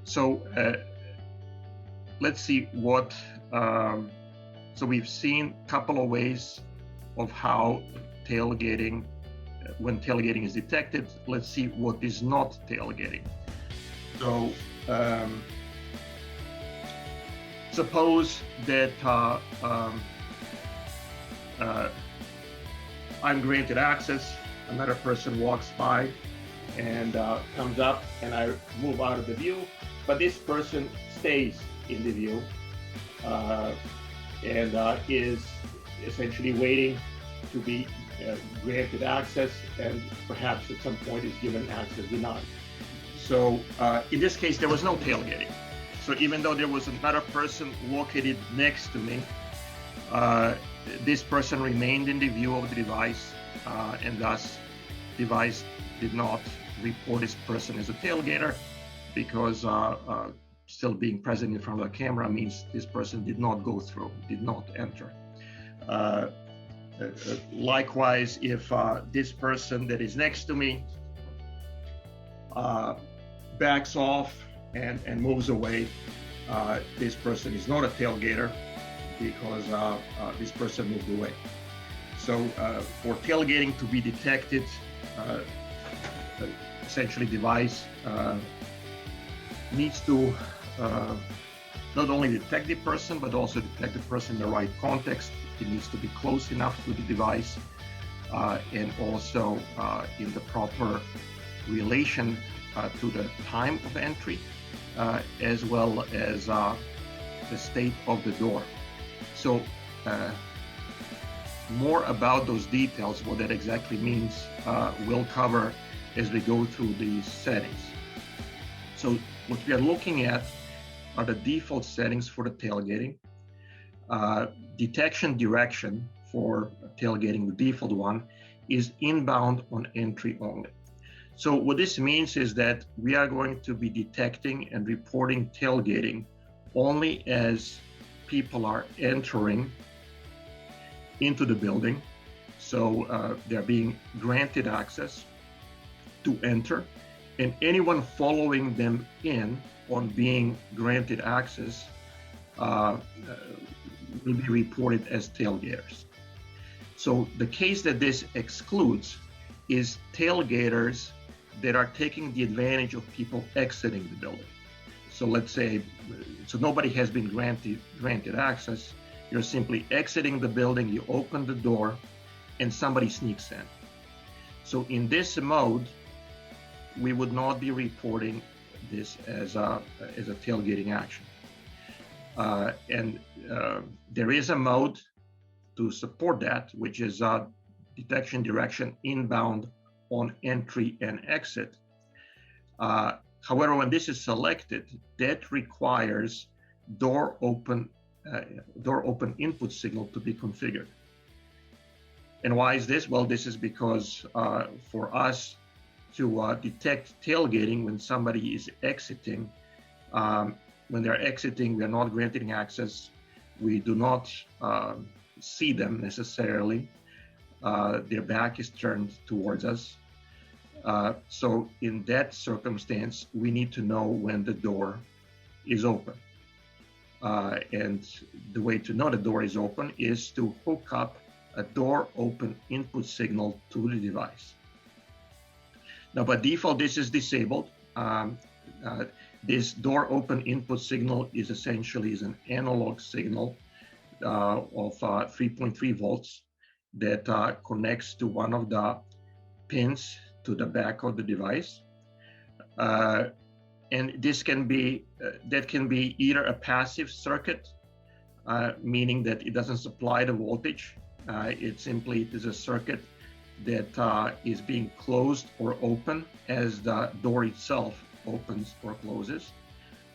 So let's see what, so we've seen a couple of ways of how tailgating, when tailgating is detected. Let's see what is not tailgating. So suppose that I'm granted access, another person walks by and comes up, and I move out of the view, but this person stays in the view and is essentially waiting to be granted access, and perhaps at some point is given access denied. So in this case, there was no tailgating. So even though there was another person located next to me, this person remained in the view of the device, and thus device did not report this person as a tailgater, because still being present in front of the camera means this person did not go through, did not enter. Likewise, if this person that is next to me backs off and moves away, this person is not a tailgater, because this person moved away. So for tailgating to be detected, essentially device needs to not only detect the person, but also detect the person in the right context. It needs to be close enough to the device, and also in the proper relation to the time of entry, as well as the state of the door. So more about those details, what that exactly means, we'll cover as we go through these settings. So what we are looking at are the default settings for the tailgating. Detection direction for tailgating, the default one, is inbound on entry only. So what this means is that we are going to be detecting and reporting tailgating only as people are entering into the building. So they're being granted access to enter, and anyone following them in on being granted access will be reported as tailgaters. So the case that this excludes is tailgaters that are taking the advantage of people exiting the building. So let's say, so nobody has been granted access. You're simply exiting the building, you open the door, and somebody sneaks in. So in this mode, we would not be reporting this as a tailgating action. And there is a mode to support that, which is detection direction inbound on entry and exit. However, when this is selected, that requires door open input signal to be configured. And why is this? Well, this is because for us to detect tailgating when somebody is exiting, when they're exiting, we are not granting access. We do not see them necessarily. Their back is turned towards us. So in that circumstance, we need to know when the door is open. And the way to know the door is open is to hook up a door open input signal to the device. Now, by default, this is disabled. This door open input signal is essentially an analog signal of 3.3 volts that connects to one of the pins to the back of the device. And this can be, that can be either a passive circuit, meaning that it doesn't supply the voltage. It simply is a circuit that is being closed or open as the door itself opens or closes.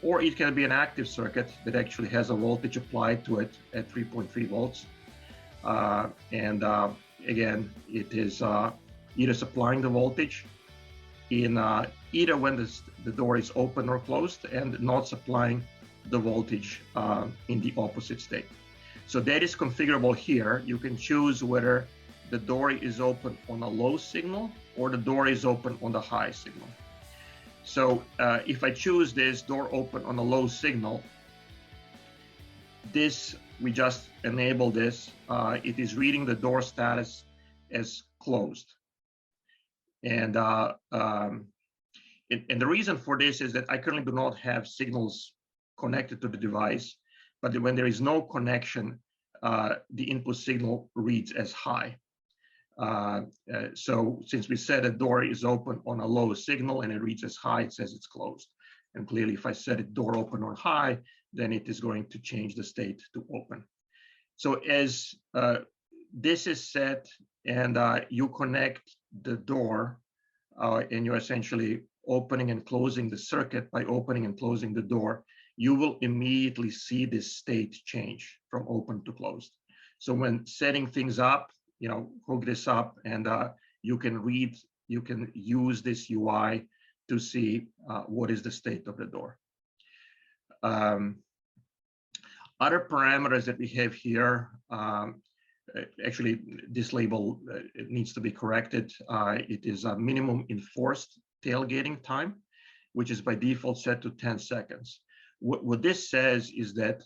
Or it can be an active circuit that actually has a voltage applied to it at 3.3 volts. And again, it is either supplying the voltage in either when the door is open or closed, and not supplying the voltage in the opposite state. So that is configurable here. You can choose whether the door is open on a low signal or the door is open on the high signal. So if I choose this door open on a low signal, we just enable this. It is reading the door status as closed. And the reason for this is that I currently do not have signals connected to the device, but when there is no connection, the input signal reads as high. So since we said a door is open on a low signal and it reads as high, it says it's closed. And clearly, if I set it door open or high, then it is going to change the state to open. So as this is set and you connect the door and you're essentially opening and closing the circuit by opening and closing the door, you will immediately see this state change from open to closed. So when setting things up, hook this up and you can use this UI to see what is the state of the door. Other parameters that we have here, actually this label it needs to be corrected. It is a minimum enforced tailgating time, which is by default set to 10 seconds. What this says is that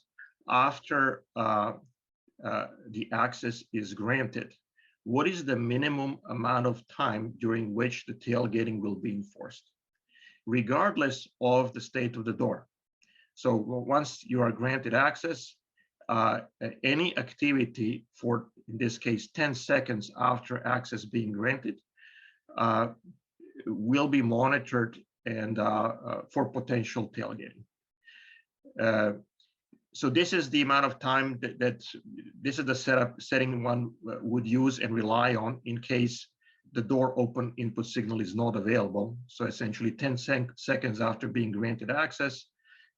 after the access is granted, what is the minimum amount of time during which the tailgating will be enforced, regardless of the state of the door. So once you are granted access, any activity for, in this case, 10 seconds after access being granted will be monitored and for potential tailgating. So this is the amount of time that this is the setting one would use and rely on in case the door open input signal is not available. So essentially 10 seconds after being granted access,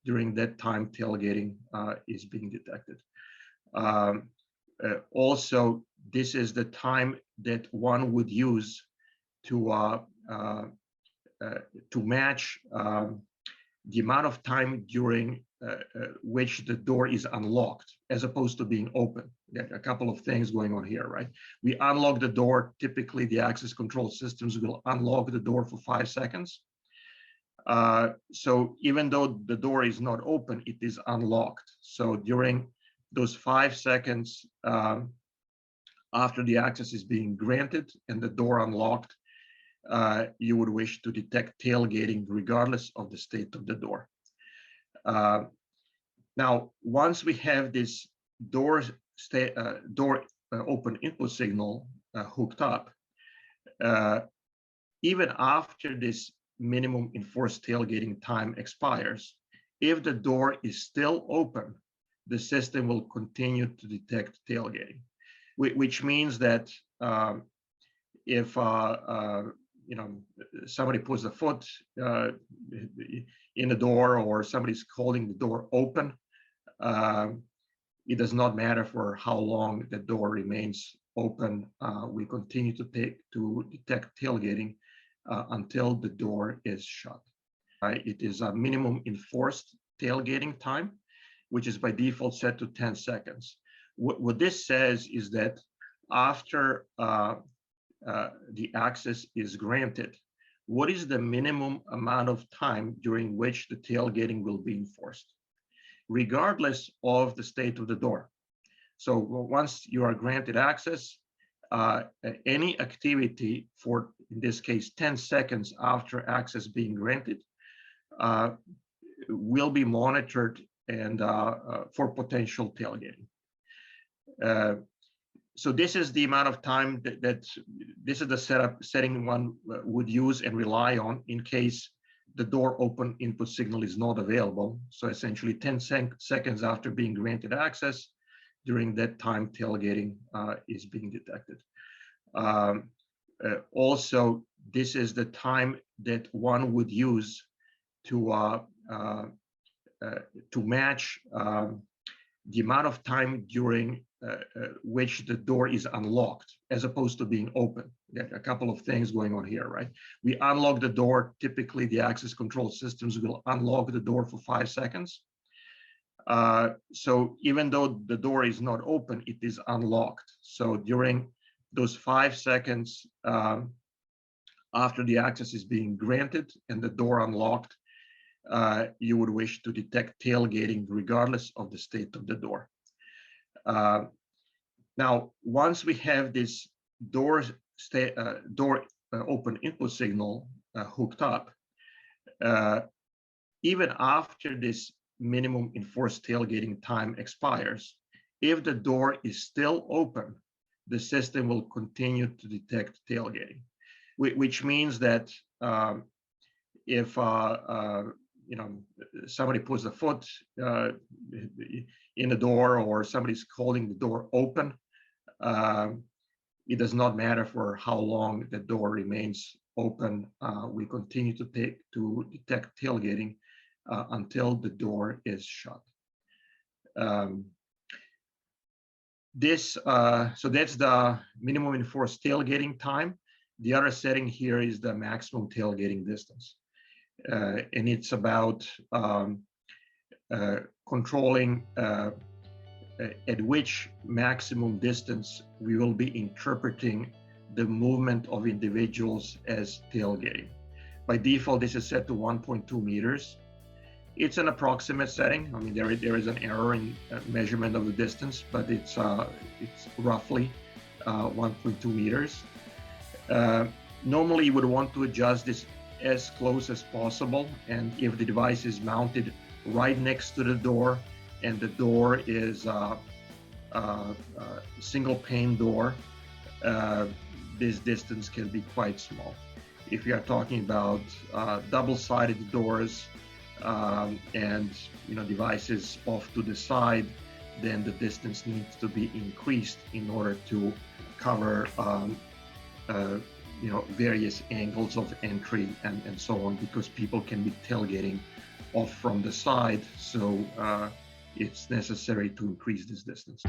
during that time tailgating is being detected. Also, this is the time that one would use to match the amount of time during which the door is unlocked as opposed to being open. There are a couple of things going on here, right? We unlock the door. Typically, the access control systems will unlock the door for 5 seconds. So even though the door is not open, it is unlocked. So during those 5 seconds after the access is being granted and the door unlocked, you would wish to detect tailgating regardless of the state of the door. Now, once we have this door open input signal hooked up, even after this minimum enforced tailgating time expires, if the door is still open, the system will continue to detect tailgating, which means that if somebody puts a foot in the door or somebody's holding the door open, it does not matter for how long the door remains open. We continue to detect tailgating until the door is shut. It is a minimum enforced tailgating time, which is by default set to 10 seconds. What this says is that after the access is granted, what is the minimum amount of time during which the tailgating will be enforced, regardless of the state of the door. So once you are granted access, any activity for, in this case, 10 seconds after access being granted will be monitored and for potential tailgating. So this is the amount of time that this is the setting one would use and rely on in case the door open input signal is not available. So essentially 10 seconds after being granted access, during that time tailgating is being detected. Also, this is the time that one would use to match the amount of time during which the door is unlocked as opposed to being open. There are a couple of things going on here, right? We unlock the door. Typically, the access control systems will unlock the door for 5 seconds. So even though the door is not open, it is unlocked. So during those 5 seconds After the access is being granted and the door unlocked, you would wish to detect tailgating regardless of the state of the door. Now, once we have this door open input signal hooked up, even after this minimum enforced tailgating time expires, if the door is still open, the system will continue to detect tailgating, which means that if somebody puts a foot in the door or somebody's holding the door open, it does not matter for how long the door remains open. We continue to detect tailgating until the door is shut. So that's the minimum enforced tailgating time. The other setting here is the maximum tailgating distance. And it's about controlling at which maximum distance we will be interpreting the movement of individuals as tailgating. By default, this is set to 1.2 meters. It's an approximate setting. I mean, there is an error in measurement of the distance, but it's roughly 1.2 meters. Normally, you would want to adjust this as close as possible, and if the device is mounted right next to the door and the door is a single pane door, this distance can be quite small. If you are talking about double-sided doors and devices off to the side, then the distance needs to be increased in order to cover various angles of entry and so on, because people can be tailgating off from the side, so it's necessary to increase this distance.